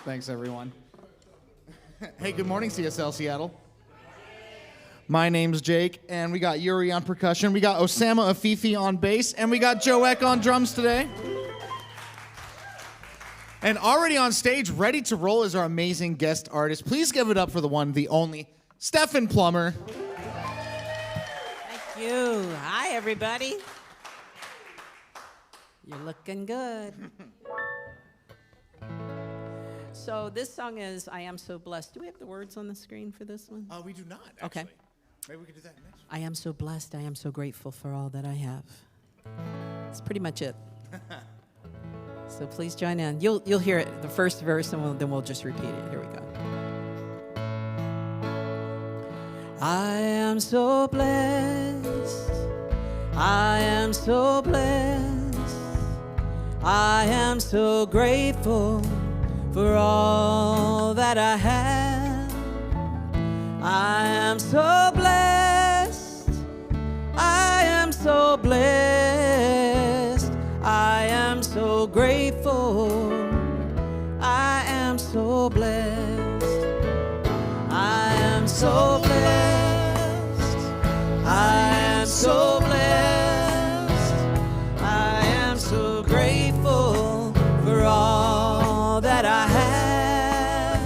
Thanks, everyone. Hey, good morning, CSL Seattle. My name's Jake, and we got Yuri on percussion. We got Osama Afifi on bass, and we got Joek on drums today. And already on stage, ready to roll, is our amazing guest artist. Please give it up for the one, the only, Stephan Plummer. Thank you. Hi, everybody. You're looking good. So this song is I Am So Blessed. Do we have the words on the screen for this one? We do not, actually. Okay. Maybe we could do that next. I am so blessed. I am so grateful for all that I have. That's pretty much it. So please join in. You'll hear it, the first verse, and then we'll just repeat it. Here we go. I am so blessed. I am so blessed. I am so grateful for all that I have. I am so blessed. I am so blessed. I am so grateful. I am so blessed. I am so blessed. I am so blessed. I am so grateful for all that I have.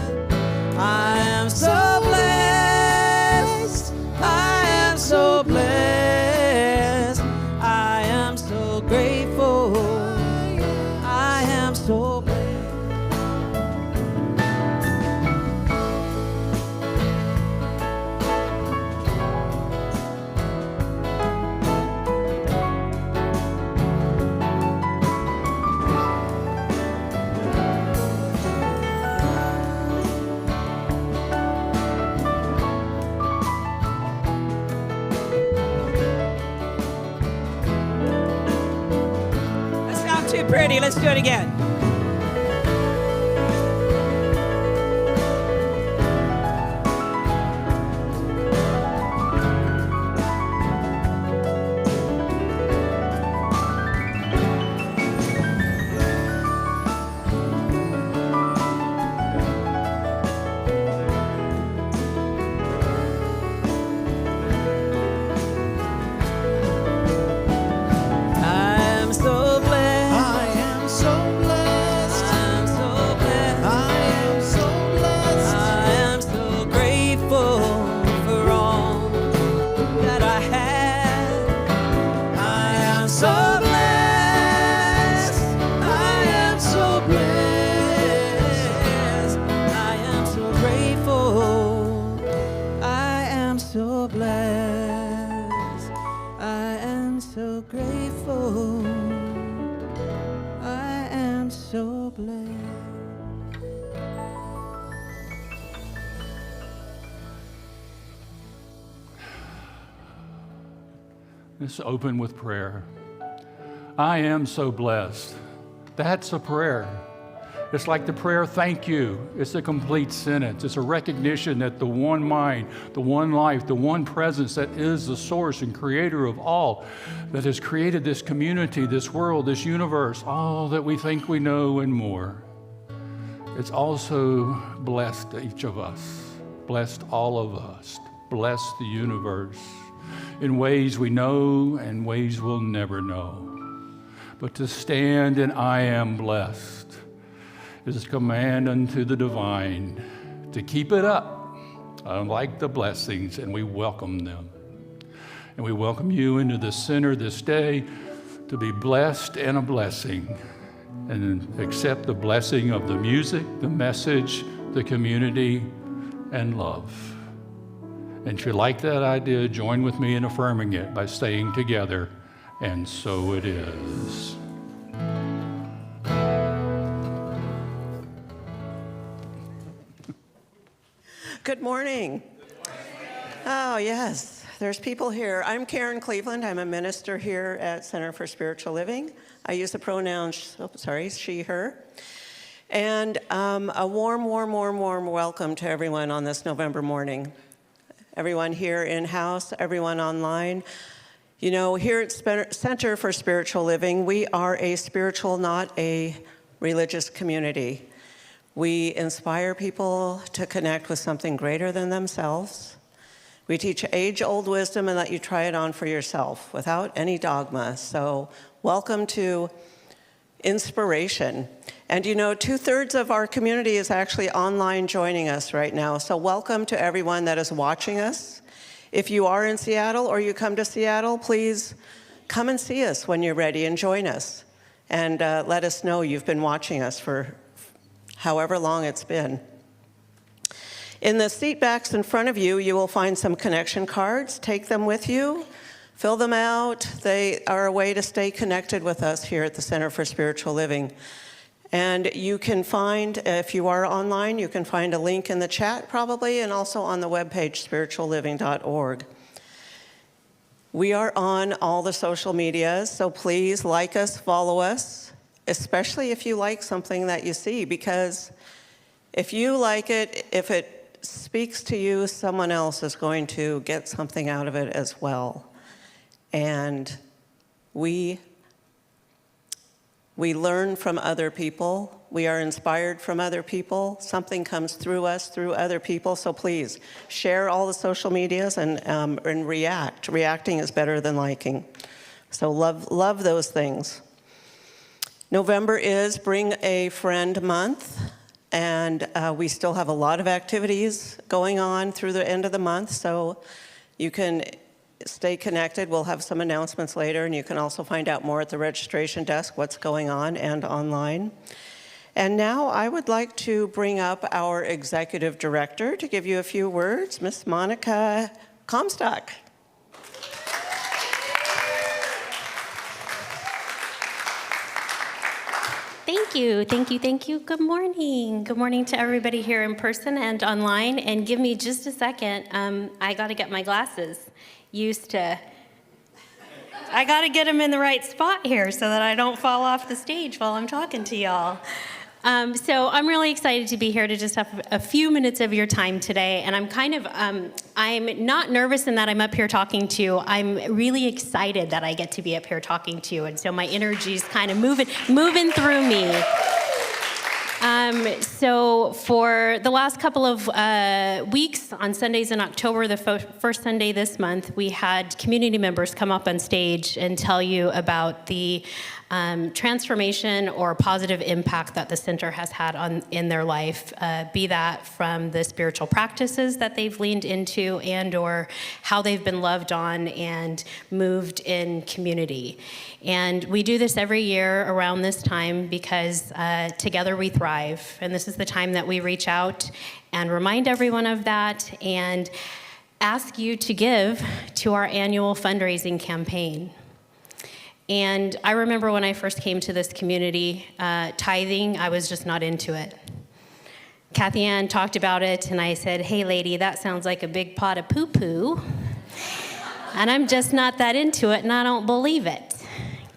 I am so blessed. I am so blessed. I am so grateful. I am so blessed. Too pretty. Let's do it again. Let's open with prayer. I am so blessed. That's a prayer. It's like the prayer, thank you. It's a complete sentence. It's a recognition that the one mind, the one life, the one presence that is the source and creator of all, that has created this community, this world, this universe, all that we think we know and more. It's also blessed each of us, blessed all of us, blessed the universe in ways we know and ways we'll never know. But to stand in I am blessed is a command unto the divine to keep it up, unlike the blessings, and we welcome them. And we welcome you into the center this day to be blessed and a blessing, and accept the blessing of the music, the message, the community, and love. And if you like that idea, join with me in affirming it by saying together, and so it is. Good morning. Oh, yes, there's people here. I'm Karen Cleveland. I'm a minister here at Center for Spiritual Living. I use the pronoun, she, her. And a warm welcome to everyone on this November morning. Everyone here in-house, everyone online. You know, here at Center for Spiritual Living, we are a spiritual, not a religious community. We inspire people to connect with something greater than themselves. We teach age-old wisdom and let you try it on for yourself without any dogma. So welcome to Inspiration. And you know, 2/3 of our community is actually online joining us right now. So welcome to everyone that is watching us. If you are in Seattle or you come to Seattle, please come and see us when you're ready and join us. And let us know you've been watching us for however long it's been. In the seat backs in front of you, you will find some connection cards. Take them with you. Fill them out. They are a way to stay connected with us here at the Center for Spiritual Living. And you can find, if you are online, you can find a link in the chat probably, and also on the webpage, spiritualliving.org. We are on all the social medias, so please like us, follow us, especially if you like something that you see, because if you like it, if it speaks to you, someone else is going to get something out of it as well. And we learn from other people. We are inspired from other people. Something comes through us, through other people. So please share all the social medias and react. Reacting is better than liking. So love those things. November is Bring a Friend Month. And we still have a lot of activities going on through the end of the month. So you can stay connected. We'll have some announcements later, and you can also find out more at the registration desk what's going on and online. And now I would like to bring up our executive director to give you a few words, Miss Monica Comstock. Thank you, thank you, thank you. Good morning. Good morning to everybody here in person and online. And give me just a second. I got to get my glasses I got to get them in the right spot here so that I don't fall off the stage while I'm talking to y'all. So I'm really excited to be here to just have a few minutes of your time today. And I'm not nervous in that I'm up here talking to you. I'm really excited that I get to be up here talking to you. And so my energy's kind of moving through me. So for the last couple of weeks, on Sundays in October, the first Sunday this month, we had community members come up on stage and tell you about the transformation or positive impact that the center has had in their life, be that from the spiritual practices that they've leaned into and or how they've been loved on and moved in community. And we do this every year around this time because together we thrive. And this is the time that we reach out and remind everyone of that and ask you to give to our annual fundraising campaign. And I remember when I first came to this community, tithing, I was just not into it. Kathy Ann talked about it, and I said, hey, lady, that sounds like a big pot of poo-poo. And I'm just not that into it, and I don't believe it.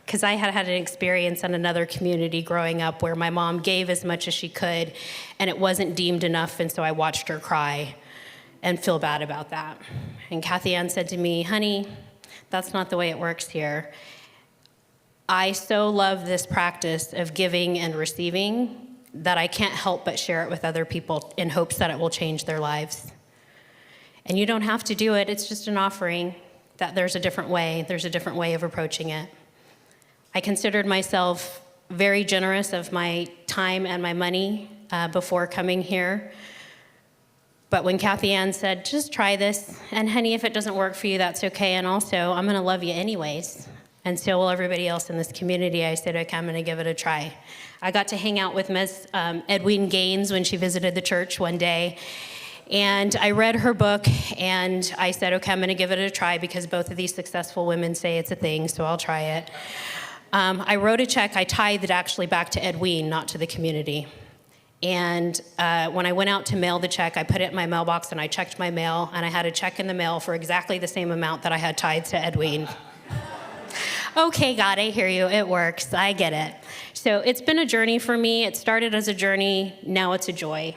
Because I had an experience in another community growing up where my mom gave as much as she could, and it wasn't deemed enough, and so I watched her cry and feel bad about that. And Kathy Ann said to me, honey, that's not the way it works here. I so love this practice of giving and receiving that I can't help but share it with other people in hopes that it will change their lives. And you don't have to do it. It's just an offering that there's a different way. There's a different way of approaching it. I considered myself very generous of my time and my money before coming here. But when Kathy Ann said, just try this, and honey, if it doesn't work for you, that's okay. And also, I'm gonna love you anyways. And so will everybody else in this community. I said, okay, I'm gonna give it a try. I got to hang out with Ms. Edwina Gaines when she visited the church one day. And I read her book, and I said, okay, I'm gonna give it a try because both of these successful women say it's a thing, so I'll try it. I wrote a check. I tithed actually back to Edwina, not to the community. And when I went out to mail the check, I put it in my mailbox, and I checked my mail, and I had a check in the mail for exactly the same amount that I had tithed to Edwina. Okay, God, I hear you. It works. I get it. So it's been a journey for me. It started as a journey. Now it's a joy.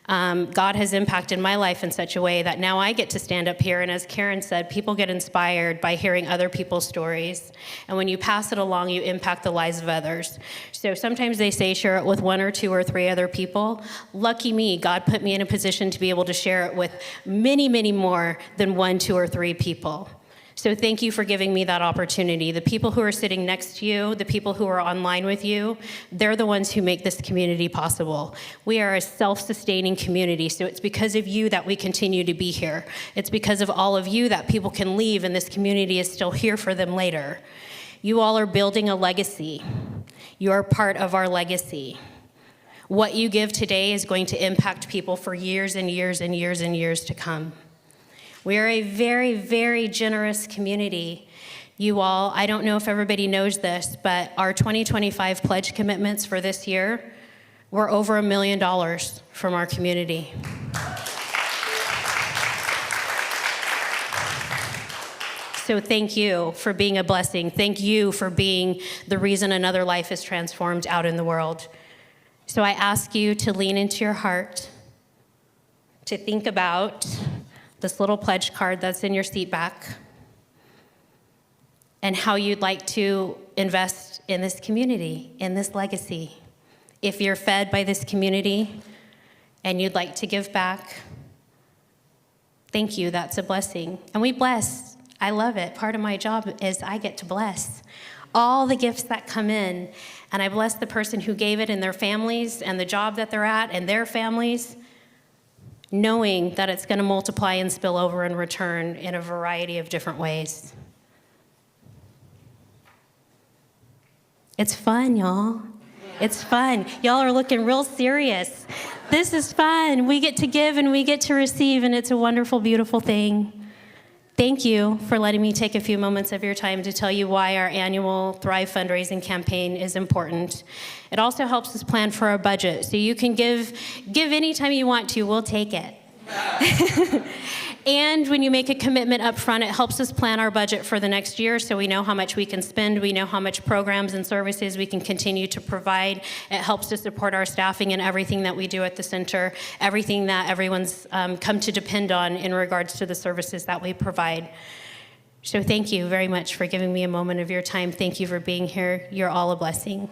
God has impacted my life in such a way that now I get to stand up here, and as Karen said, people get inspired by hearing other people's stories. And when you pass it along, you impact the lives of others. So sometimes they say share it with 1 or 2 or 3 other people. Lucky me, God put me in a position to be able to share it with many, many more than 1, 2, or 3 people. So thank you for giving me that opportunity. The people who are sitting next to you, the people who are online with you, they're the ones who make this community possible. We are a self-sustaining community, so it's because of you that we continue to be here. It's because of all of you that people can leave and this community is still here for them later. You all are building a legacy. You're part of our legacy. What you give today is going to impact people for years and years and years and years to come. We are a very, very generous community. You all, I don't know if everybody knows this, but our 2025 pledge commitments for this year were over $1 million from our community. So thank you for being a blessing. Thank you for being the reason another life is transformed out in the world. So I ask you to lean into your heart, to think about this little pledge card that's in your seat back, and how you'd like to invest in this community, in this legacy. If you're fed by this community and you'd like to give back, thank you, that's a blessing. And we bless, I love it. Part of my job is I get to bless all the gifts that come in, and I bless the person who gave it and their families and the job that they're at and their families, knowing that it's going to multiply and spill over and return in a variety of different ways. It's fun, y'all. It's fun. Y'all are looking real serious. This is fun. We get to give and we get to receive, and it's a wonderful, beautiful thing. Thank you for letting me take a few moments of your time to tell you why our annual Thrive fundraising campaign is important. It also helps us plan for our budget, so you can give anytime you want to. We'll take it. And when you make a commitment up front, it helps us plan our budget for the next year, so we know how much we can spend, we know how much programs and services we can continue to provide. It helps to support our staffing and everything that we do at the center, everything that everyone's come to depend on in regards to the services that we provide. So thank you very much for giving me a moment of your time. Thank you for being here. You're all a blessing.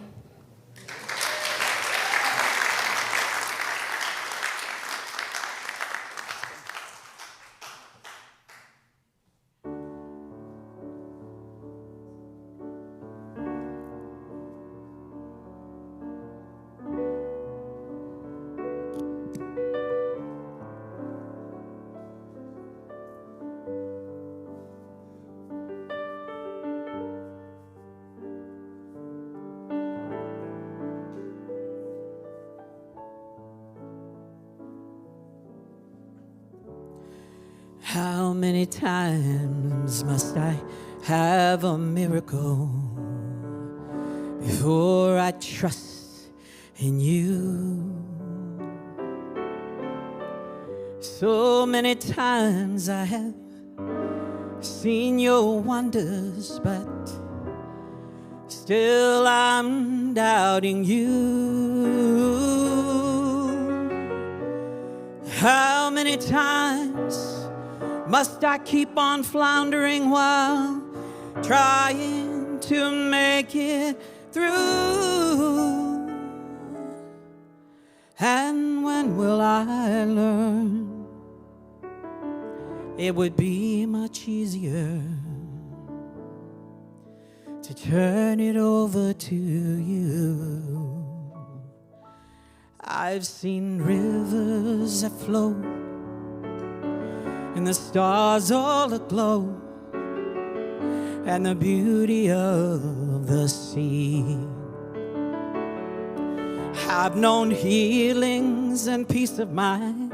How many times must I have a miracle before I trust in you? So many times I have seen your wonders, but still I'm doubting you. How many times must I keep on floundering while trying to make it through? And when will I learn it would be much easier to turn it over to you? I've seen rivers that flow and the stars all aglow, and the beauty of the sea. I've known healings and peace of mind,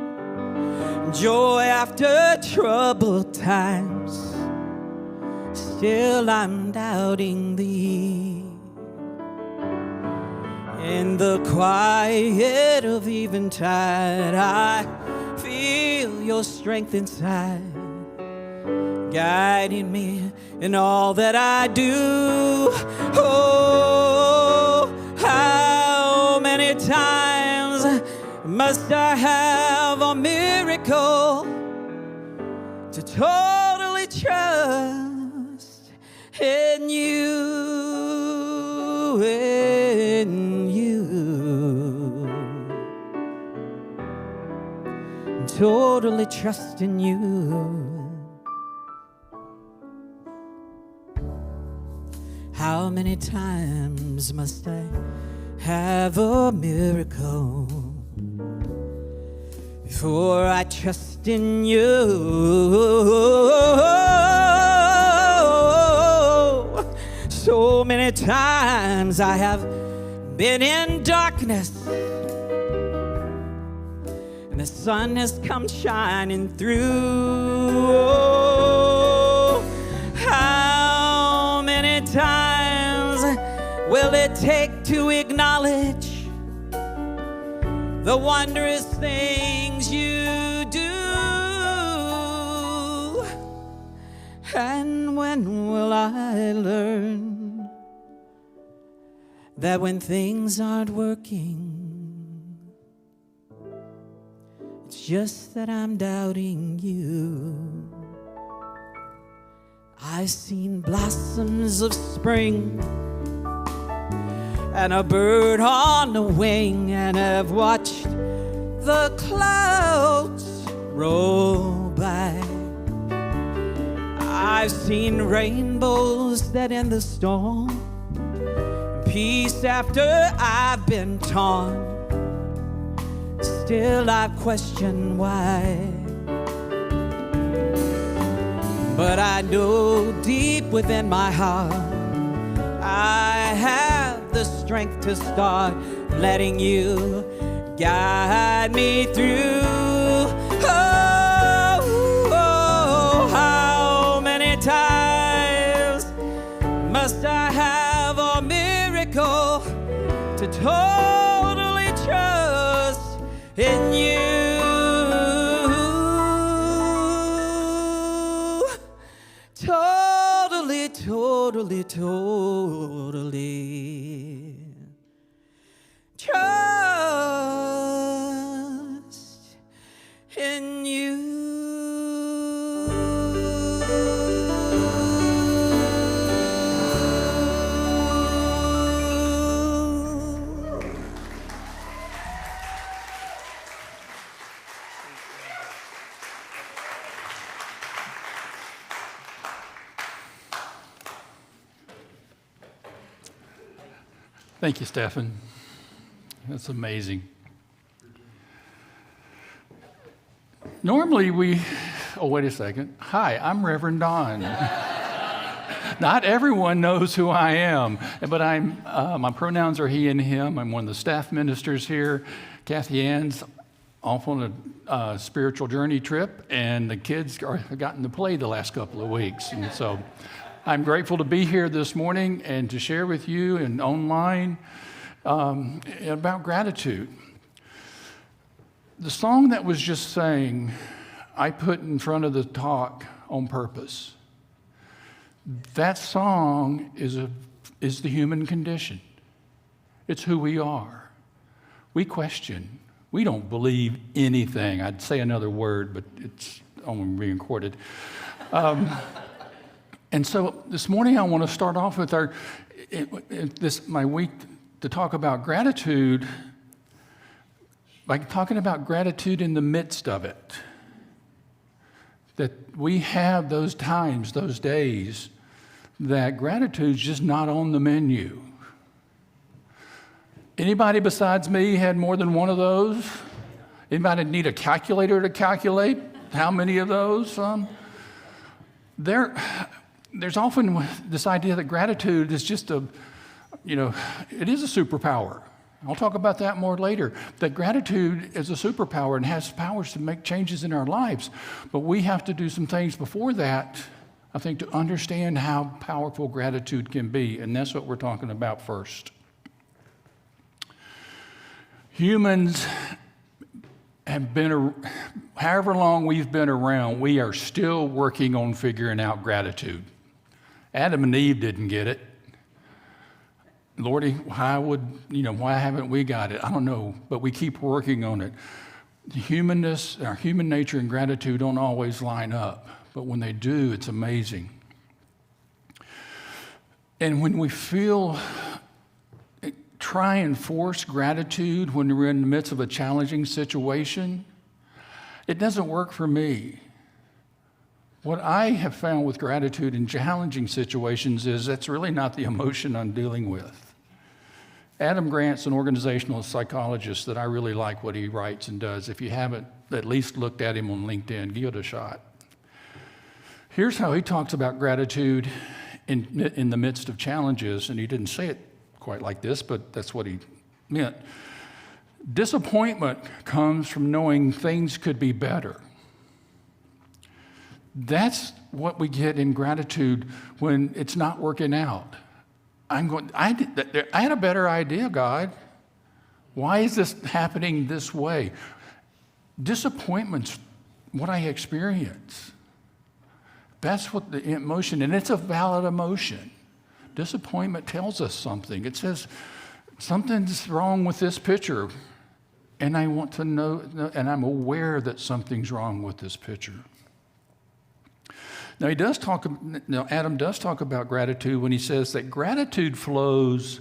joy after troubled times. Still I'm doubting thee. In the quiet of eventide, I feel your strength inside, guiding me in all that I do. Oh, how many times must I have a miracle to totally trust in you, in you, totally trust in you. How many times must I have a miracle before I trust in you? So many times I have been in darkness and the sun has come shining through. How many times will it take to acknowledge the wondrous things you do? And when will I learn that when things aren't working, it's just that I'm doubting you? I've seen blossoms of spring and a bird on the wing, and I've watched the clouds roll by. I've seen rainbows that end the storm, peace after I've been torn. Still I've questioned why, but I know deep within my heart I have the strength to start letting you guide me through. Oh, how many times must I have a miracle to totally trust in you? Totally, totally, totally trust in you. Thank you, Stephan. That's amazing. Normally oh, wait a second. Hi, I'm Reverend Don. Not everyone knows who I am, but my pronouns are he and him. I'm one of the staff ministers here. Kathy Ann's off on a spiritual journey trip, and the kids have gotten to play the last couple of weeks. And so I'm grateful to be here this morning and to share with you and online about gratitude. The song that was just sang, I put in front of the talk on purpose. That song is the human condition. It's who we are. We question. We don't believe anything. I'd say another word, but it's only being recorded. And so this morning I want to start off with my week to talk about gratitude by talking about gratitude in the midst of it. That we have those times, those days, that gratitude's just not on the menu. Anybody besides me had more than one of those? Anybody need a calculator to calculate how many of those? There's often this idea that gratitude is just it is a superpower. I'll talk about that more later. That gratitude is a superpower and has powers to make changes in our lives. But we have to do some things before that, I think, to understand how powerful gratitude can be. And that's what we're talking about first. Humans have been, however long we've been around, we are still working on figuring out gratitude. Adam and Eve didn't get it. Lordy, why haven't we got it? I don't know, but we keep working on it. The humanness, our human nature and gratitude don't always line up, but when they do, it's amazing. And when we try and force gratitude when we're in the midst of a challenging situation, it doesn't work for me. What I have found with gratitude in challenging situations is that's really not the emotion I'm dealing with. Adam Grant's an organizational psychologist that I really like what he writes and does. If you haven't at least looked at him on LinkedIn, give it a shot. Here's how he talks about gratitude in the midst of challenges, and he didn't say it quite like this, but that's what he meant. Disappointment comes from knowing things could be better. That's what we get in gratitude when it's not working out. I had a better idea, God. Why is this happening this way? Disappointment's what I experience. That's what the emotion, and it's a valid emotion. Disappointment tells us something. It says, something's wrong with this picture, and I want to know, and I'm aware that something's wrong with this picture. Now, Adam does talk about gratitude when he says that gratitude flows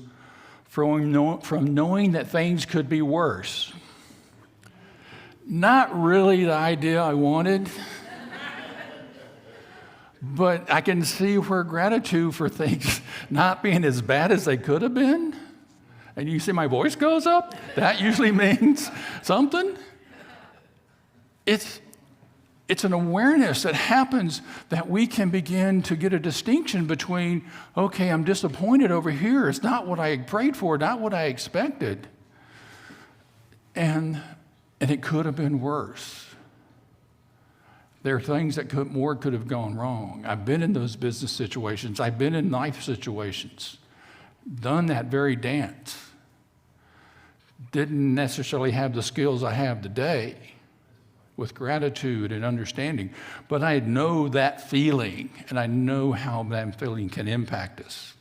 from knowing that things could be worse. Not really the idea I wanted, but I can see where gratitude for things not being as bad as they could have been, and you see my voice goes up, that usually means something. It's an awareness that happens that we can begin to get a distinction between, okay, I'm disappointed over here. It's not what I prayed for, not what I expected. And it could have been worse. There are things that could have gone wrong. I've been in those business situations. I've been in life situations, done that very dance. Didn't necessarily have the skills I have today with gratitude and understanding, but I know that feeling, and I know how that feeling can impact us.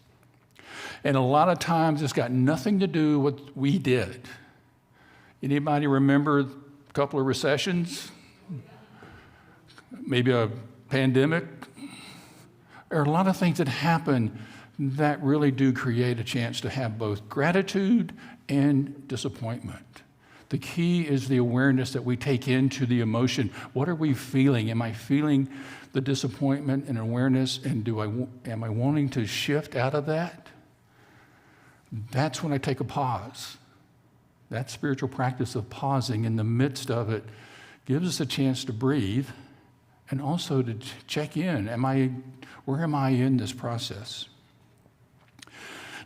And a lot of times it's got nothing to do with what we did. Anybody remember a couple of recessions? Maybe a pandemic? There are a lot of things that happen that really do create a chance to have both gratitude and disappointment. The key is the awareness that we take into the emotion. What are we feeling? Am I feeling the disappointment and awareness, and am I wanting to shift out of that? That's when I take a pause. That spiritual practice of pausing in the midst of it gives us a chance to breathe and also to check in. Where am I in this process?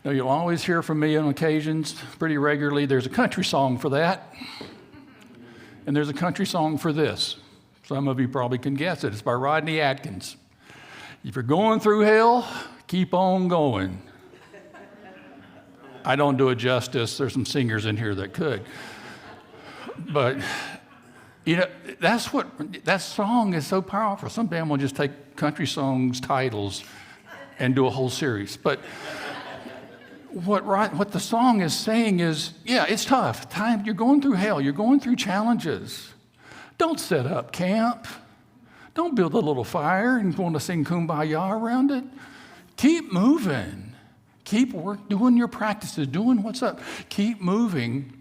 Now, you'll always hear from me on occasions, pretty regularly, there's a country song for that, and there's a country song for this. Some of you probably can guess it. It's by Rodney Atkins. If you're going through hell, keep on going. I don't do it justice. There's some singers in here that could. But, that song is so powerful. Some band will just take country songs titles and do a whole series. But what the song is saying is, yeah, it's tough. You're going through hell. You're going through challenges. Don't set up camp. Don't build a little fire and want to sing Kumbaya around it. Keep moving. Keep doing your practices, doing what's up. Keep moving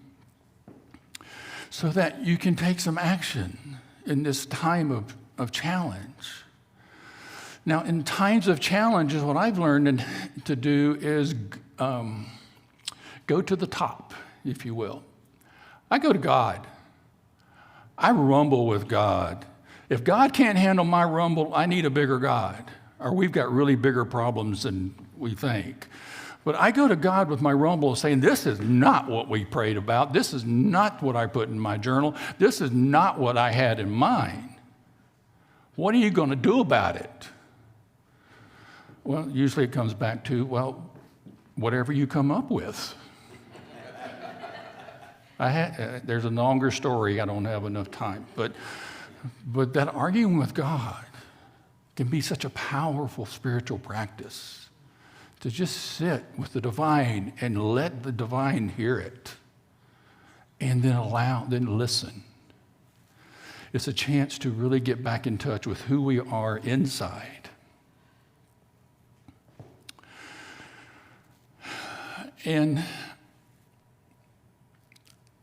so that you can take some action in this time of challenge. Now, in times of challenges, what I've learned to do is go to the top, if you will. I go to God. I rumble with God. If God can't handle my rumble, I need a bigger God, or we've got really bigger problems than we think. But I go to God with my rumble saying, this is not what we prayed about. This is not what I put in my journal. This is not what I had in mind. What are you going to do about it? Well, usually it comes back to, whatever you come up with. There's a longer story. I don't have enough time. But that arguing with God can be such a powerful spiritual practice to just sit with the divine and let the divine hear it, and then listen. It's a chance to really get back in touch with who we are inside. And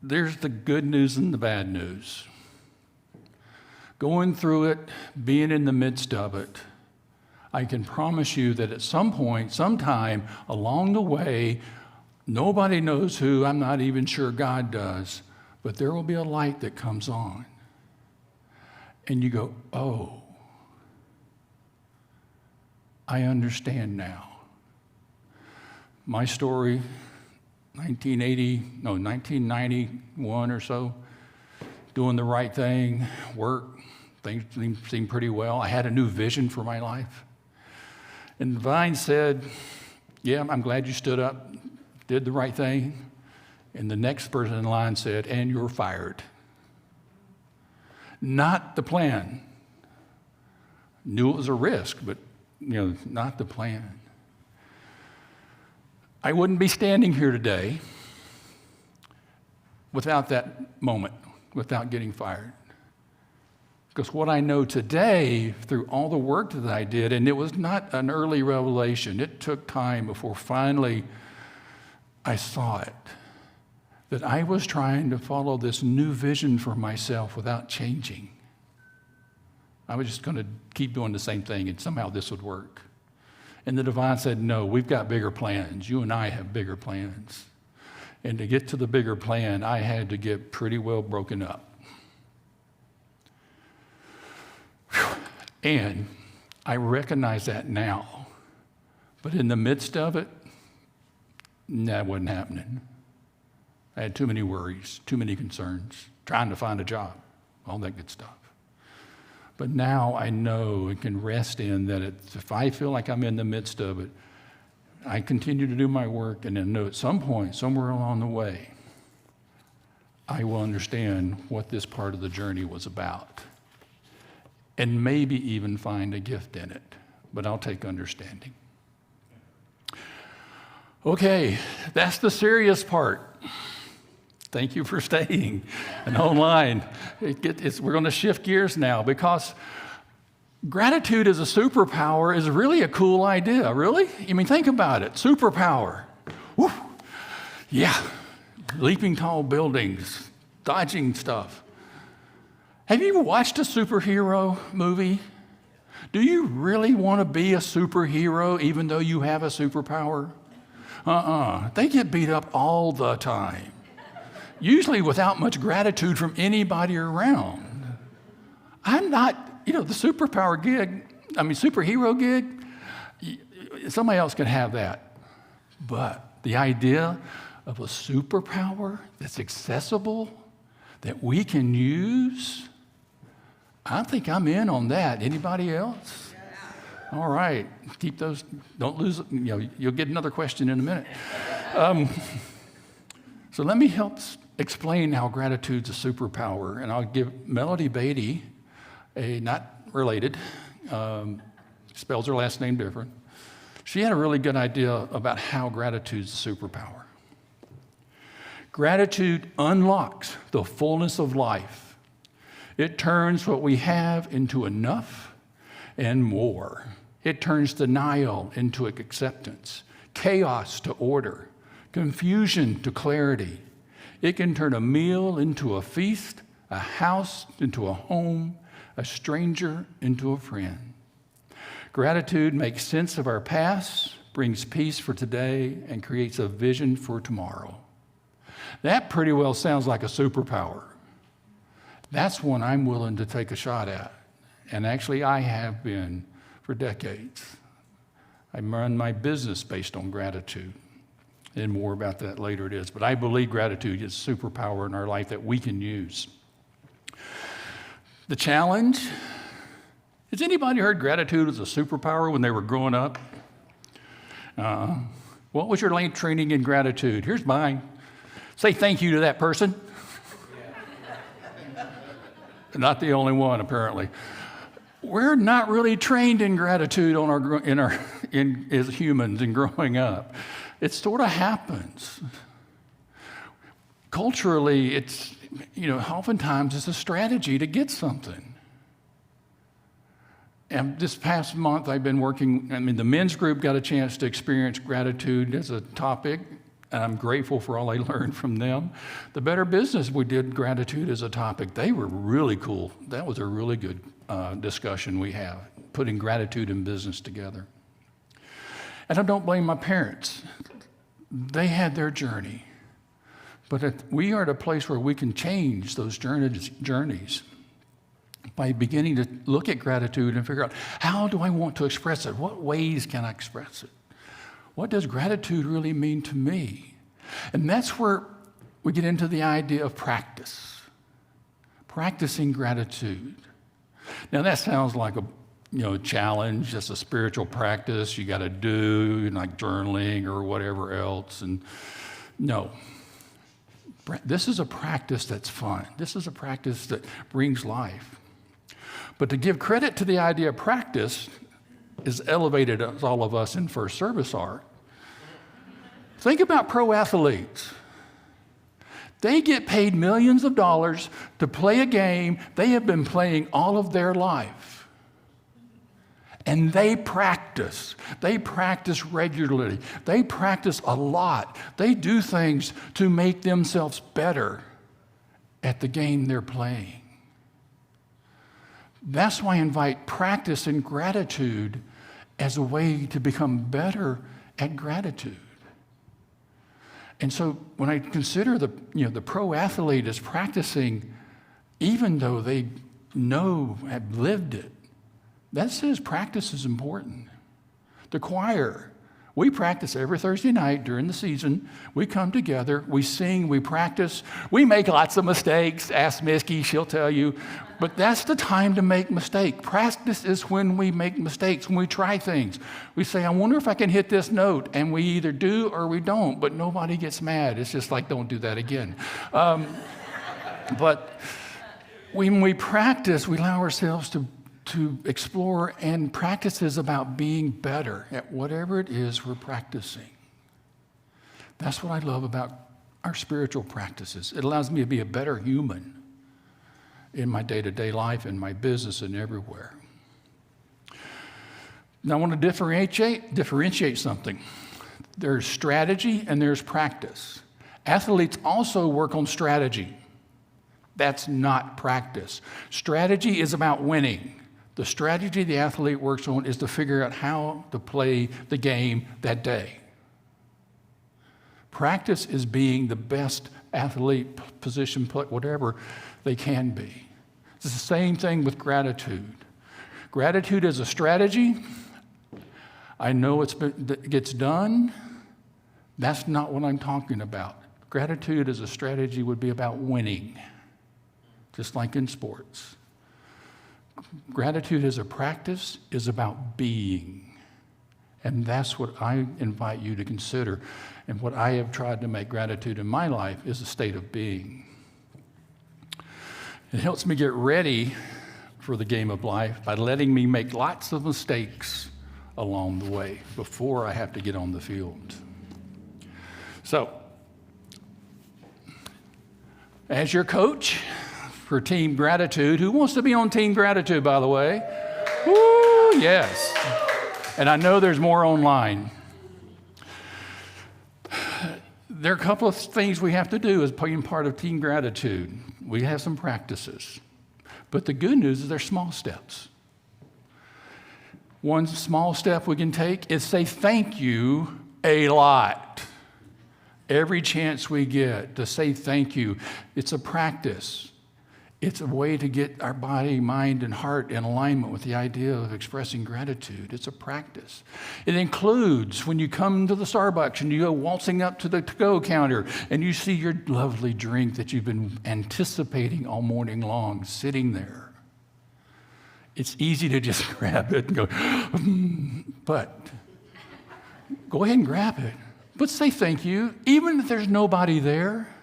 there's the good news and the bad news. Going through it, being in the midst of it, I can promise you that at some point, sometime along the way, nobody knows who, I'm not even sure God does, but there will be a light that comes on. And you go, oh, I understand now. My story, 1991 or so, doing the right thing, work, things seemed pretty well. I had a new vision for my life. And the divine said, yeah, I'm glad you stood up, did the right thing. And the next person in line said, and you're fired. Not the plan. Knew it was a risk, but not the plan. I wouldn't be standing here today without that moment, without getting fired. Because what I know today, through all the work that I did, and it was not an early revelation, it took time before finally I saw it, that I was trying to follow this new vision for myself without changing. I was just going to keep doing the same thing and somehow this would work. And the divine said, no, we've got bigger plans. You and I have bigger plans. And to get to the bigger plan, I had to get pretty well broken up. And I recognize that now. But in the midst of it, that wasn't happening. I had too many worries, too many concerns, trying to find a job, all that good stuff. But now I know and can rest in that if I feel like I'm in the midst of it, I continue to do my work and then know at some point, somewhere along the way, I will understand what this part of the journey was about. And maybe even find a gift in it. But I'll take understanding. Okay, that's the serious part. Thank you for staying and online. We're going to shift gears now because gratitude as a superpower is really a cool idea, really? I mean, think about it. Superpower. Woo. Yeah, leaping tall buildings, dodging stuff. Have you ever watched a superhero movie? Do you really want to be a superhero even though you have a superpower? They get beat up all the time. Usually without much gratitude from anybody around. I'm not, the superhero gig, somebody else can have that. But the idea of a superpower that's accessible, that we can use, I think I'm in on that. Anybody else? All right. Keep those, don't lose, you'll get another question in a minute. So let me help explain how gratitude's a superpower, and I'll give Melody Beaty, not related, spells her last name different. She had a really good idea about how gratitude's a superpower. Gratitude unlocks the fullness of life. It turns what we have into enough and more. It turns denial into acceptance, chaos to order, confusion to clarity. It can turn a meal into a feast, a house into a home, a stranger into a friend. Gratitude makes sense of our past, brings peace for today, and creates a vision for tomorrow. That pretty well sounds like a superpower. That's one I'm willing to take a shot at. And actually, I have been for decades. I run my business based on gratitude. And more about that later it is. But I believe gratitude is a superpower in our life that we can use. The challenge, has anybody heard gratitude as a superpower when they were growing up? What was your late training in gratitude? Here's mine. Say thank you to that person. Not the only one, apparently. we're not really trained in gratitude as humans in growing up. It sort of happens. Culturally, it's, oftentimes it's a strategy to get something. And this past month, I've been working, the men's group got a chance to experience gratitude as a topic, and I'm grateful for all I learned from them. The Better Business, we did gratitude as a topic. They were really cool. That was a really good discussion we have, putting gratitude and business together. And I don't blame my parents. They had their journey. But we are at a place where we can change those journeys by beginning to look at gratitude and figure out, how do I want to express it? What ways can I express it? What does gratitude really mean to me? And that's where we get into the idea of practice. Practicing gratitude. Now that sounds like a challenge, just a spiritual practice you got to do, like journaling or whatever else. And no. This is a practice that's fun. This is a practice that brings life. But to give credit to the idea of practice is elevated as all of us in first service are. Think about pro athletes. They get paid millions of dollars to play a game they have been playing all of their life. And they practice. They practice regularly. They practice a lot. They do things to make themselves better at the game they're playing. That's why I invite practice and gratitude as a way to become better at gratitude. And so when I consider the pro athlete as practicing, even though they have lived it, that says practice is important. The choir, we practice every Thursday night during the season. We come together, we sing, we practice. We make lots of mistakes. Ask Misky, she'll tell you. But that's the time to make mistakes. Practice is when we make mistakes, when we try things. We say, I wonder if I can hit this note. And we either do or we don't, but nobody gets mad. It's just like, don't do that again. But when we practice, we allow ourselves to explore, and practice is about being better at whatever it is we're practicing. That's what I love about our spiritual practices. It allows me to be a better human in my day-to-day life, in my business, and everywhere. Now I want to differentiate something. There's strategy and there's practice. Athletes also work on strategy. That's not practice. Strategy is about winning. The strategy the athlete works on is to figure out how to play the game that day. Practice is being the best athlete, position, whatever they can be. It's the same thing with gratitude. Gratitude is a strategy. I know it gets done. That's not what I'm talking about. Gratitude as a strategy would be about winning, just like in sports. Gratitude as a practice is about being. And that's what I invite you to consider. And what I have tried to make gratitude in my life is a state of being. It helps me get ready for the game of life by letting me make lots of mistakes along the way before I have to get on the field. So, as your coach for Team Gratitude, who wants to be on Team Gratitude, by the way? Woo, yes. And I know there's more online. There are a couple of things we have to do as being part of Team Gratitude. We have some practices. But the good news is they're small steps. One small step we can take is say thank you a lot. Every chance we get to say thank you. It's a practice. It's a way to get our body, mind, and heart in alignment with the idea of expressing gratitude. It's a practice. It includes when you come to the Starbucks and you go waltzing up to the to-go counter and you see your lovely drink that you've been anticipating all morning long sitting there. It's easy to just grab it and go, but go ahead and grab it. But say thank you, even if there's nobody there.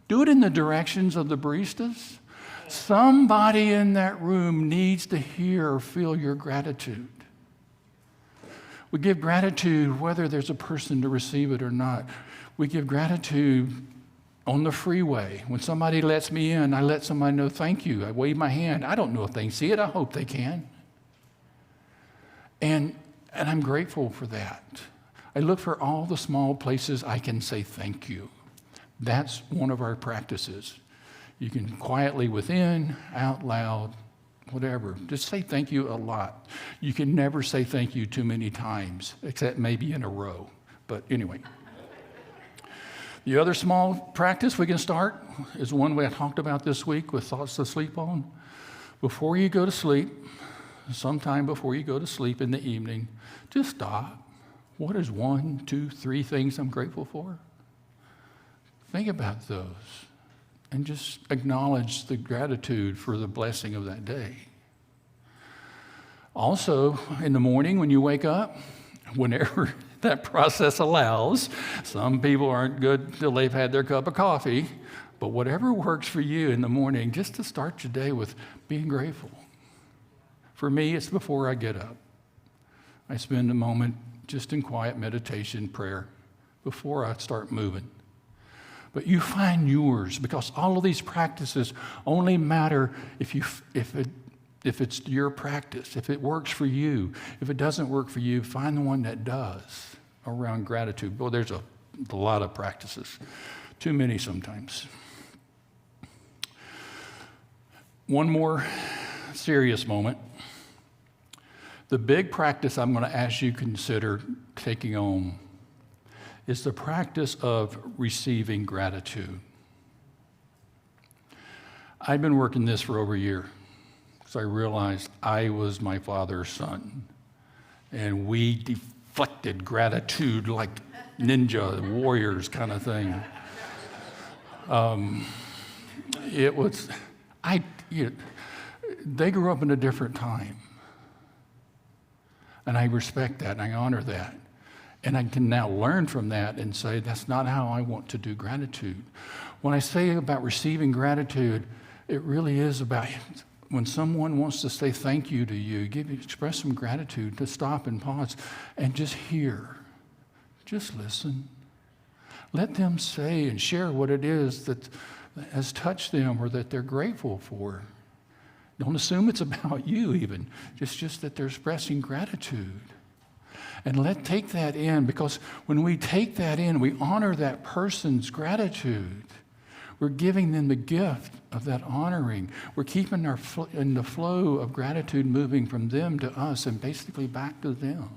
Do it in the directions of the baristas. Somebody in that room needs to hear or feel your gratitude. We give gratitude whether there's a person to receive it or not. We give gratitude on the freeway. When somebody lets me in, I let somebody know thank you. I wave my hand. I don't know if they can see it. I hope they can. And I'm grateful for that. I look for all the small places I can say thank you. That's one of our practices. You can quietly within, out loud, whatever. Just say thank you a lot. You can never say thank you too many times, except maybe in a row. But anyway. The other small practice we can start is one we talked about this week with thoughts to sleep on. Before you go to sleep, sometime before you go to sleep in the evening, just stop. What is 1, 2, 3 things I'm grateful for? Think about those and just acknowledge the gratitude for the blessing of that day. Also, in the morning when you wake up, whenever that process allows, some people aren't good till they've had their cup of coffee, but whatever works for you in the morning, just to start your day with being grateful. For me, it's before I get up. I spend a moment just in quiet meditation, prayer, before I start moving. But you find yours, because all of these practices only matter if it's your practice, if it works for you. If it doesn't work for you, find the one that does around gratitude. Well, there's a lot of practices, too many sometimes. One more serious moment. The big practice I'm going to ask you to consider taking on is the practice of receiving gratitude. I've been working this for over a year because I realized I was my father's son, and we deflected gratitude like ninja warriors kind of thing. They grew up in a different time, and I respect that and I honor that. And I can now learn from that and say, that's not how I want to do gratitude. When I say about receiving gratitude, it really is about when someone wants to say thank you to you, express some gratitude, to stop and pause and just hear. Just listen. Let them say and share what it is that has touched them or that they're grateful for. Don't assume it's about you even. It's just that they're expressing gratitude. And take that in, because when we take that in, we honor that person's gratitude. We're giving them the gift of that honoring. We're keeping in the flow of gratitude moving from them to us and basically back to them.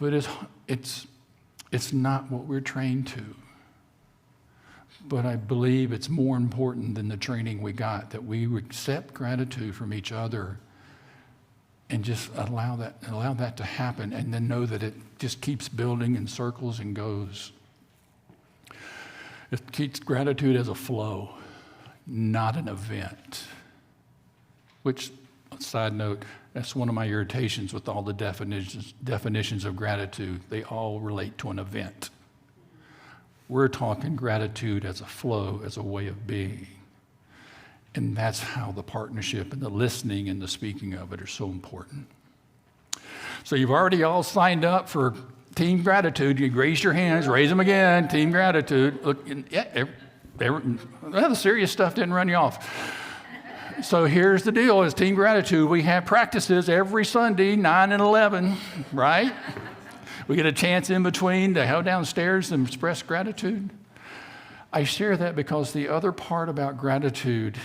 But it's not what we're trained to. But I believe it's more important than the training we got, that we accept gratitude from each other and just allow that to happen, and then know that it just keeps building in circles and goes. It keeps gratitude as a flow, not an event. Which, side note, that's one of my irritations with all the definitions of gratitude. They all relate to an event. We're talking gratitude as a flow, as a way of being. And that's how the partnership and the listening and the speaking of it are so important. So you've already all signed up for Team Gratitude. You raise your hands, raise them again. Team Gratitude. Look, the serious stuff didn't run you off. So here's the deal: is Team Gratitude. We have practices every Sunday, 9 and 11, right? We get a chance in between to go downstairs and express gratitude. I share that because the other part about gratitude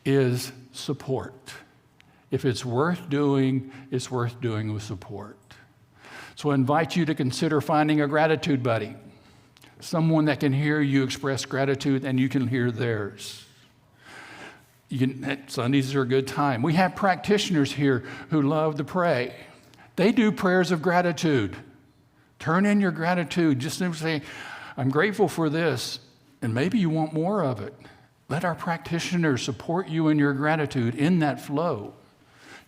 is support. If it's worth doing, it's worth doing with support. So I invite you to consider finding a gratitude buddy, someone that can hear you express gratitude and you can hear theirs. Sundays are a good time. We have practitioners here who love to pray. They do prayers of gratitude. Turn in your gratitude. Just say, I'm grateful for this, and maybe you want more of it. Let our practitioners support you in your gratitude in that flow.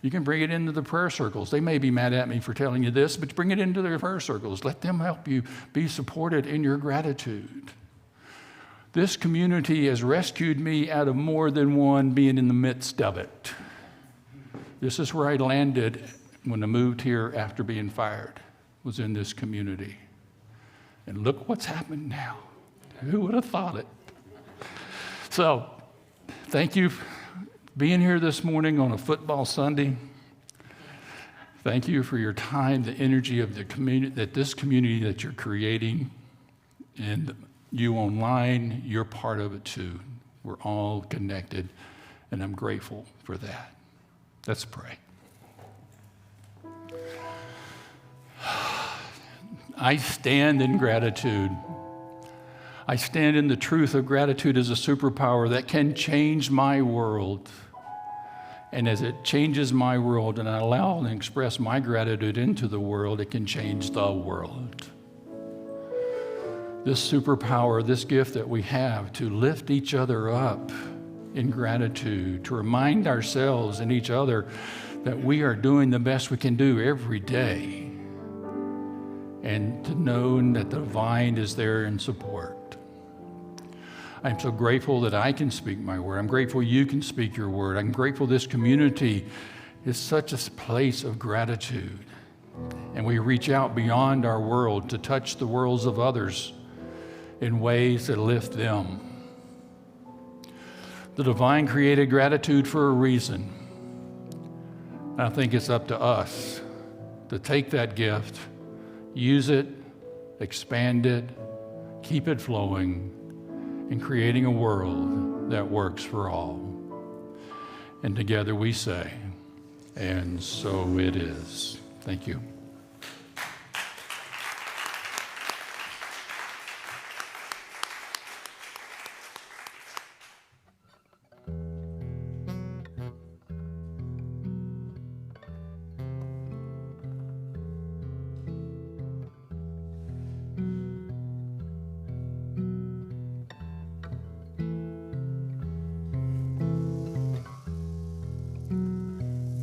You can bring it into the prayer circles. They may be mad at me for telling you this, but bring it into their prayer circles. Let them help you be supported in your gratitude. This community has rescued me out of more than one being in the midst of it. This is where I landed when I moved here after being fired, was in this community. And look what's happened now. Who would have thought it? So, thank you for being here this morning on a football Sunday. Thank you for your time, the energy of the community, this community that you're creating, and you online, you're part of it too. We're all connected, and I'm grateful for that. Let's pray. I stand in gratitude. I stand in the truth of gratitude as a superpower that can change my world. And as it changes my world and I allow and express my gratitude into the world, it can change the world. This superpower, this gift that we have to lift each other up in gratitude, to remind ourselves and each other that we are doing the best we can do every day, and to know that the divine is there in support. I'm so grateful that I can speak my word. I'm grateful you can speak your word. I'm grateful this community is such a place of gratitude. And we reach out beyond our world to touch the worlds of others in ways that lift them. The divine created gratitude for a reason. I think it's up to us to take that gift, use it, expand it, keep it flowing, in creating a world that works for all. And together we say, and so it is. Thank you.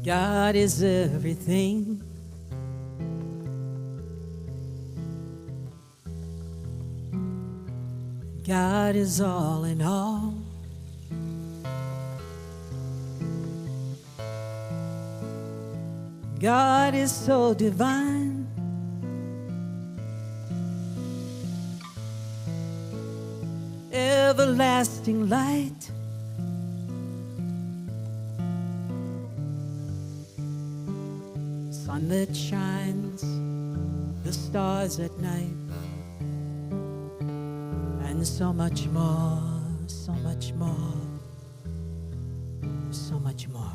God is everything. God is all in all. God is so divine. Everlasting light. Sun that shines, the stars at night, and so much more, so much more, so much more.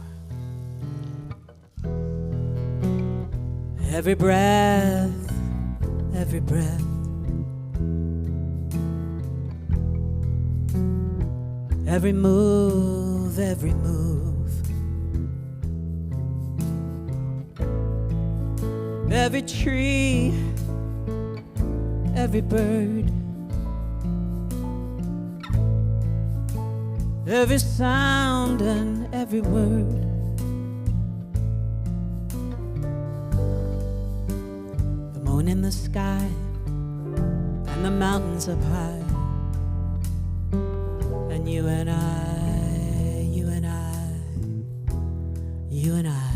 Every breath, every breath, every move, every move. Every tree, every bird, every sound and every word. The moon in the sky and the mountains up high, and you and I, you and I, you and I.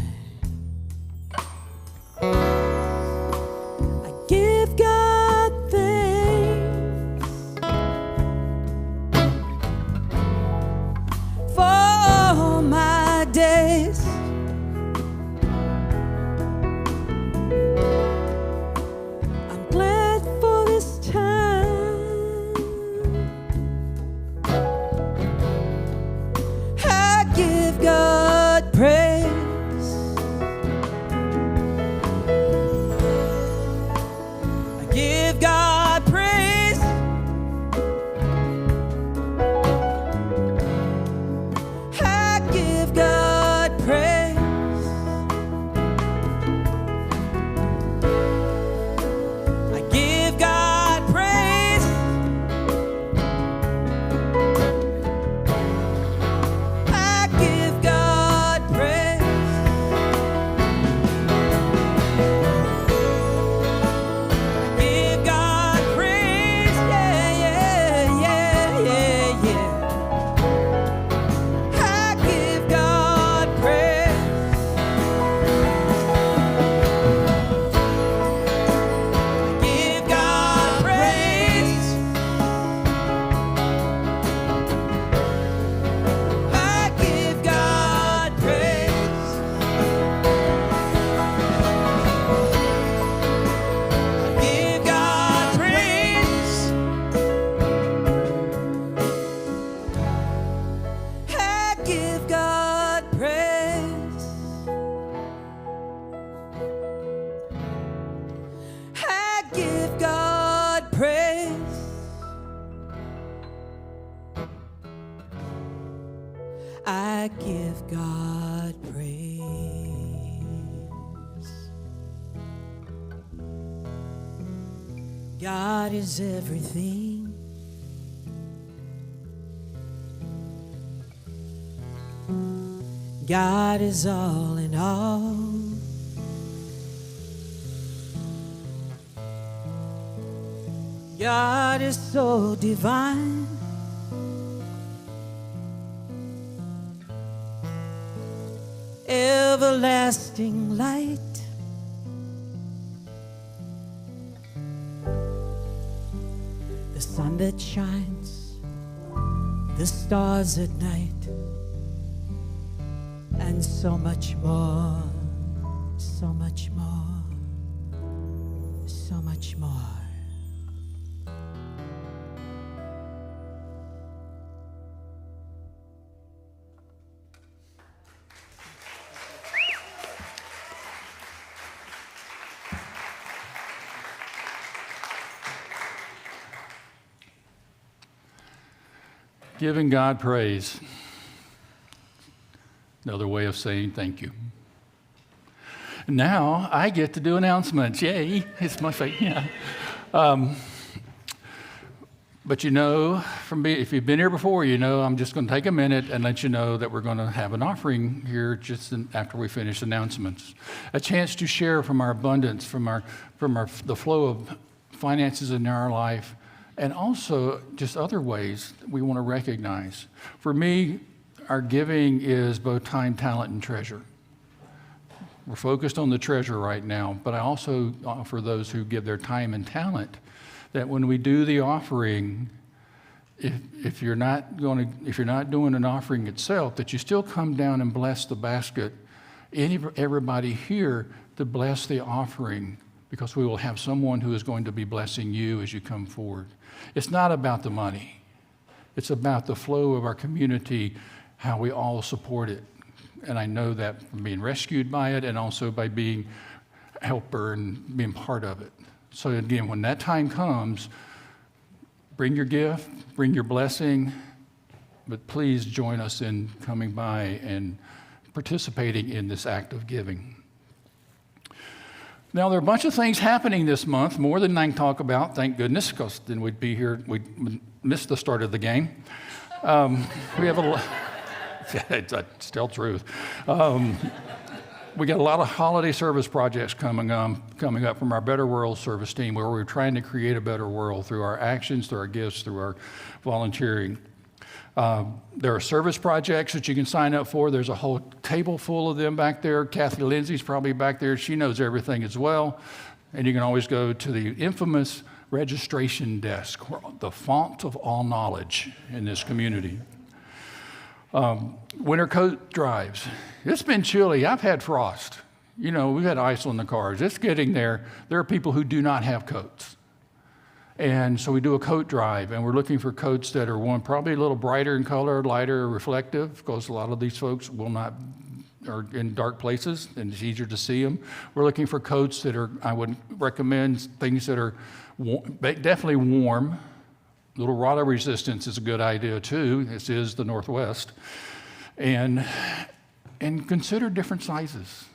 Give God thanks for all my days. I'm glad for this time I give God praise. God is everything. God is all in all. God is so divine. Everlasting light. The sun that shines, the stars at night, and so much more, so much more, so much more. Giving God praise. Another way of saying thank you. Now I get to do announcements. Yay, it's my favorite. Yeah. But you know, if you've been here before, you know I'm just going to take a minute and let you know that we're going to have an offering here just after we finish announcements. A chance to share from our abundance, from the flow of finances in our life, and also just other ways we want to recognize. For me, our giving is both time, talent, and treasure. We're focused on the treasure right now, but I also offer those who give their time and talent that when we do the offering, if you're not doing an offering itself, that you still come down and bless the basket. Everybody here to bless the offering, because we will have someone who is going to be blessing you as you come forward. It's not about the money. It's about the flow of our community, how we all support it. And I know that from being rescued by it and also by being a helper and being part of it. So again, when that time comes, bring your gift, bring your blessing, but please join us in coming by and participating in this act of giving. Now, there are a bunch of things happening this month, more than I can talk about, thank goodness, because then we'd be here, we'd miss the start of the game. We have it's still truth. We got a lot of holiday service projects coming up from our Better World service team, where we're trying to create a better world through our actions, through our gifts, through our volunteering. There are service projects that you can sign up for. There's a whole table full of them back there. Kathy Lindsay's probably back there. She knows everything as well. And you can always go to the infamous registration desk, the font of all knowledge in this community. Winter coat drives. It's been chilly. I've had frost. You know, we've had ice on the cars. It's getting there. There are people who do not have coats. And so we do a coat drive, and we're looking for coats that are probably a little brighter in color, lighter, reflective, because a lot of these folks are in dark places, and it's easier to see them. We're looking for coats that I would recommend things that are definitely warm. A little water resistance is a good idea too. This is the Northwest. And consider different sizes.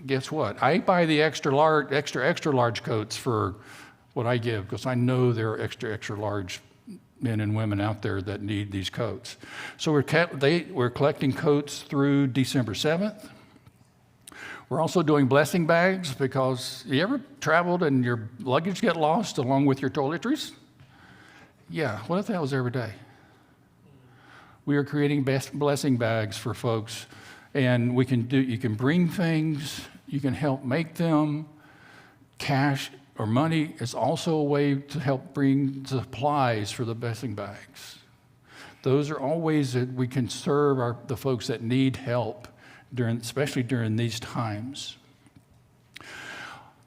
Guess what? I buy the extra large coats for what I give, because I know there are extra large men and women out there that need these coats. So we're collecting coats through December 7th. We're also doing blessing bags, because you ever traveled and your luggage get lost along with your toiletries? Yeah, what if that was every day? We are creating blessing bags for folks, and you can bring things, you can help make them. Cash or money is also a way to help bring supplies for the blessing bags. Those are all ways that we can serve the folks that need help, especially during these times.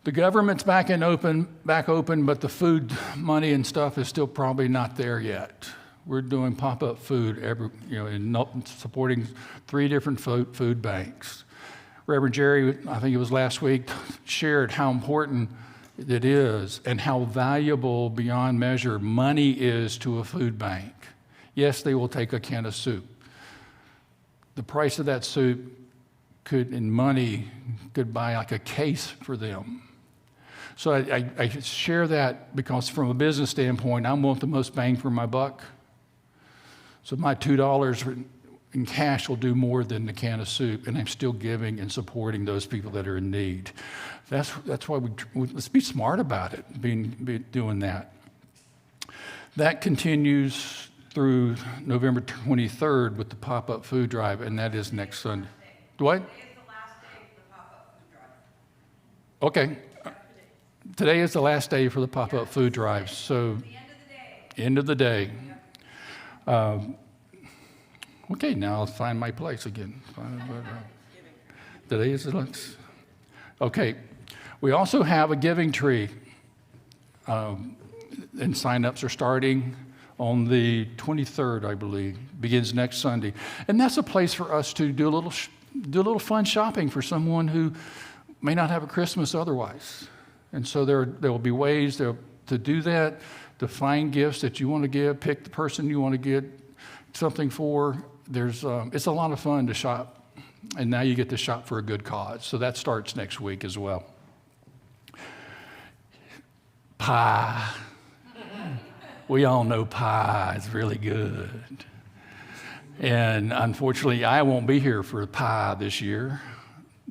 The government's back open, but the food money and stuff is still probably not there yet. We're doing pop-up food in supporting 3 different food banks. Reverend Jerry, I think it was last week, shared how important it is and how valuable beyond measure money is to a food bank. Yes, they will take a can of soup. the price of that soup in money could buy like a case for them. So I share that because from a business standpoint, I want the most bang for my buck. So my $2 in cash will do more than the can of soup, and I'm still giving and supporting those people that are in need. That's why let's be smart about it, doing that. That continues through November 23rd with the pop-up food drive, and that is next Sunday. What? Today is the last day for the pop-up food drive. Okay. Today is the last day for the pop-up food drive. So, The end of the day. Okay, now I'll find my place again. Today is the last. Okay. We also have a giving tree, and sign-ups are starting on the 23rd, I believe. Begins next Sunday, and that's a place for us to do a little fun shopping for someone who may not have a Christmas otherwise. And so there will be ways to do that, to find gifts that you want to give, pick the person you want to get something for. It's a lot of fun to shop, and now you get to shop for a good cause. So that starts next week as well. Pie. We all know pie is really good. And unfortunately, I won't be here for pie this year,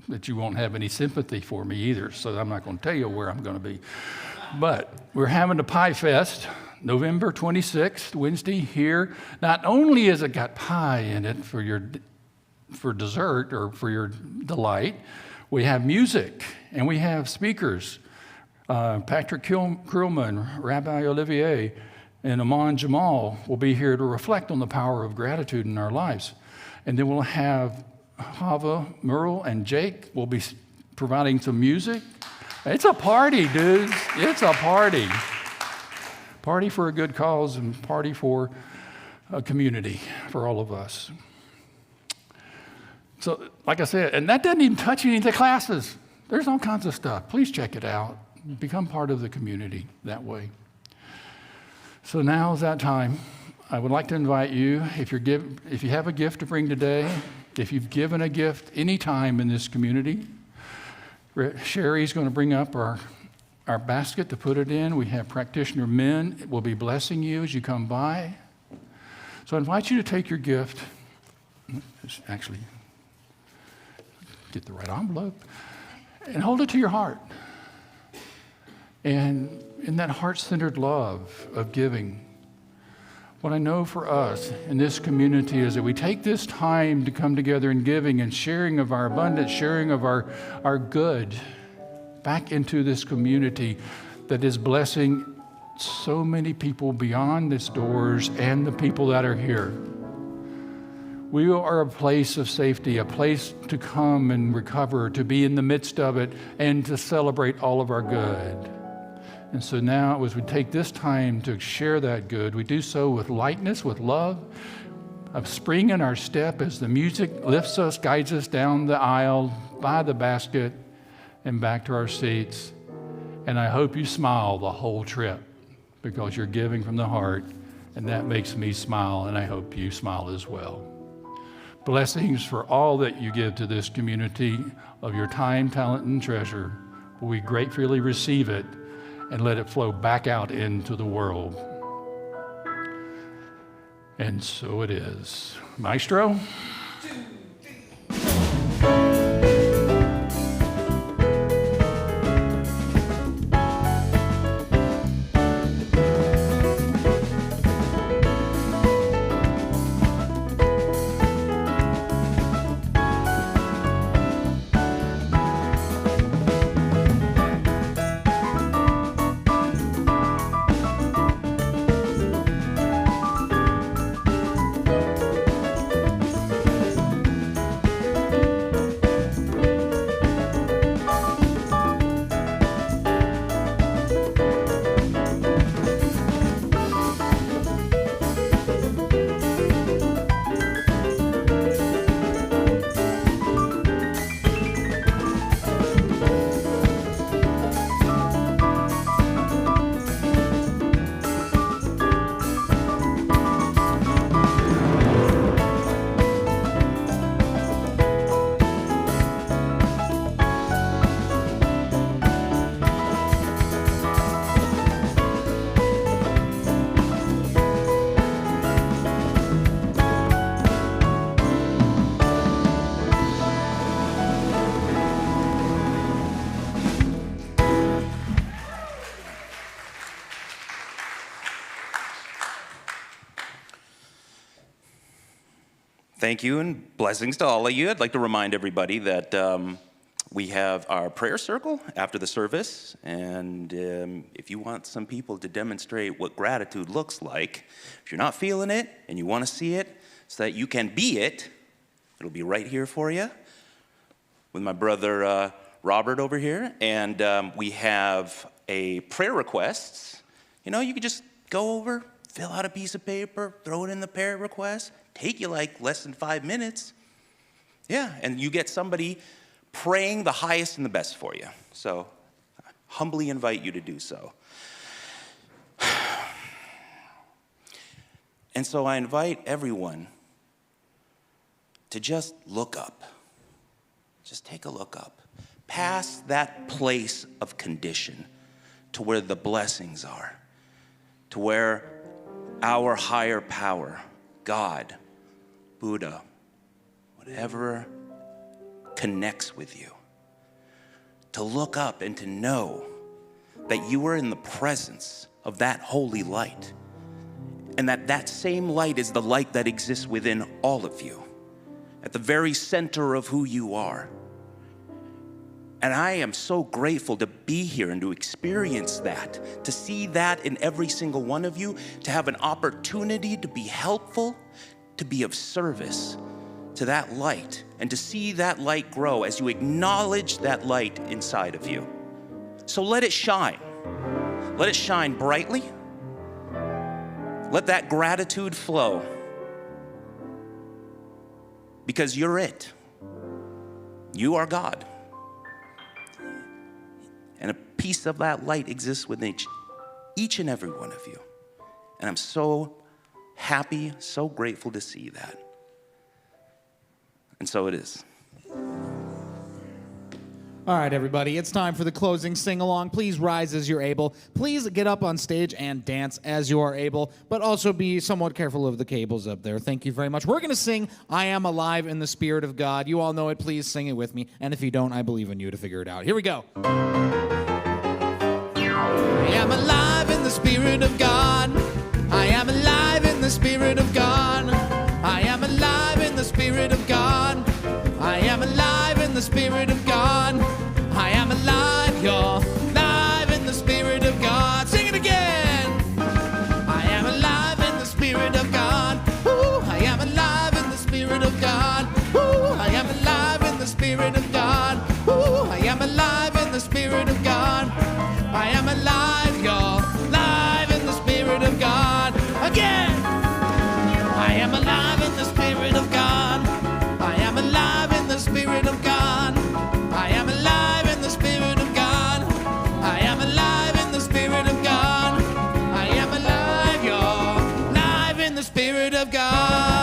that you won't have any sympathy for me either, so I'm not going to tell you where I'm going to be. But we're having a Pie Fest, November 26th, Wednesday here. Not only has it got pie in it for dessert or for your delight, we have music and we have speakers. Patrick Krillman, Rabbi Olivier, and Aman Jamal will be here to reflect on the power of gratitude in our lives. And then we'll have Hava, Merle, and Jake will be providing some music. It's a party, dudes. It's a party. Party for a good cause and party for a community for all of us. So, like I said, and that doesn't even touch any of the classes. There's all kinds of stuff. Please check it out. Become part of the community that way. So now is that time. I would like to invite you, if you have a gift to bring today, if you've given a gift any time in this community, Sherry's going to bring up our basket to put it in. We have practitioner men. Will be blessing you as you come by. So I invite you to take your gift. Just actually get the right envelope and hold it to your heart. And in that heart-centered love of giving, what I know for us in this community is that we take this time to come together in giving and sharing of our abundance, sharing of our good back into this community that is blessing so many people beyond its doors and the people that are here. We are a place of safety, a place to come and recover, to be in the midst of it, and to celebrate all of our good. And so now, as we take this time to share that good, we do so with lightness, with love, a spring in our step as the music lifts us, guides us down the aisle, by the basket, and back to our seats. And I hope you smile the whole trip because you're giving from the heart, and that makes me smile, and I hope you smile as well. Blessings for all that you give to this community of your time, talent, and treasure. We gratefully receive it and let it flow back out into the world. And so it is. Maestro? Thank you and blessings to all of you. I'd like to remind everybody that we have our prayer circle after the service, and if you want some people to demonstrate what gratitude looks like, if you're not feeling it and you want to see it so that you can be it, it'll be right here for you with my brother Robert over here, and we have a prayer requests. You know, you can just go over, fill out a piece of paper, throw it in the prayer request. Take you like less than 5 minutes. Yeah, and you get somebody praying the highest and the best for you. So I humbly invite you to do so. And so I invite everyone to just look up. Just take a look up. Past that place of condition to where the blessings are, to where our higher power, God, Buddha, whatever connects with you, to look up and to know that you are in the presence of that holy light, and that same light is the light that exists within all of you, at the very center of who you are. And I am so grateful to be here and to experience that, to see that in every single one of you, to have an opportunity to be helpful, to be of service to that light, and to see that light grow as you acknowledge that light inside of you. So let it shine. Let it shine brightly. Let that gratitude flow, because you're it. You are God. And a piece of that light exists within each and every one of you. And I'm so happy, so grateful to see that. And so it is. All right, everybody, it's time for the closing sing-along. Please rise as you're able. Please get up on stage and dance as you are able, but also be somewhat careful of the cables up there. Thank you very much. We're going to sing I Am Alive in the Spirit of God. You all know it. Please sing it with me. And if you don't, I believe in you to figure it out. Here we go. I am alive in the Spirit of God. I am alive in the Spirit of God. I am alive in the Spirit of God. I am alive in the Spirit of God. I am alive, you're alive in the Spirit of God. Sing it again. I am alive in the Spirit of God. Ooh, I am alive in the Spirit of God. Ooh, I am alive in the Spirit of God. Ooh, I am alive in the Spirit of God. I am alive, you're alive in the Spirit of God. Again. I am alive in the Spirit of God. I am alive in the Spirit of God. I am alive in the Spirit of God. I am alive in the Spirit of God. I am alive, you're alive in the Spirit of God.